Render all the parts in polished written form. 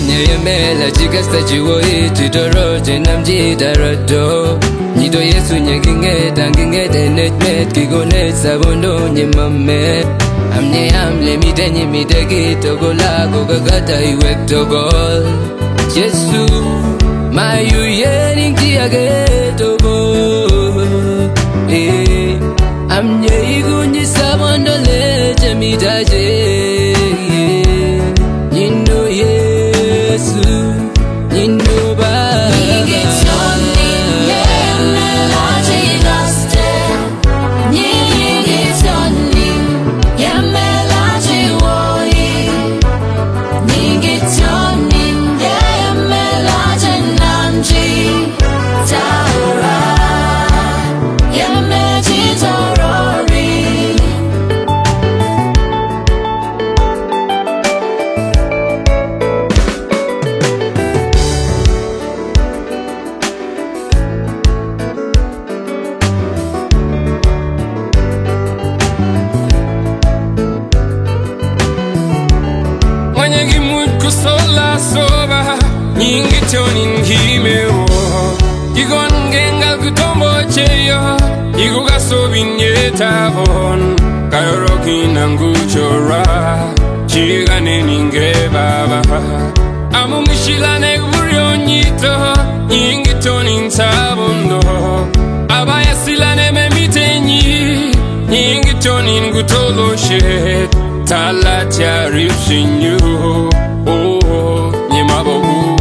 nye mela chikasta chiwoi chitoro chinamji darato Nido Yesu nye ngingete netmet kikonet sabondo nye mame Amne amle mitenye miteki togola kokakata iwek togol Yesu mayu yening tiage togol Amne igunyi sabondo leche mitaje Nindo Yesu Nindo Baba Kusola soba nyingi tonin himeo Igon gengal kutombo cheyo Iguga sobinye tabon Kayoroki nangu chora Chigane ninge baba Amumishilane gurio nyito Nyingi tonin tabondo Abaya silane memitenyi Nyingi tonin gutolo shet Talatia ripsinyu Oh, Nimabogu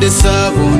Sabu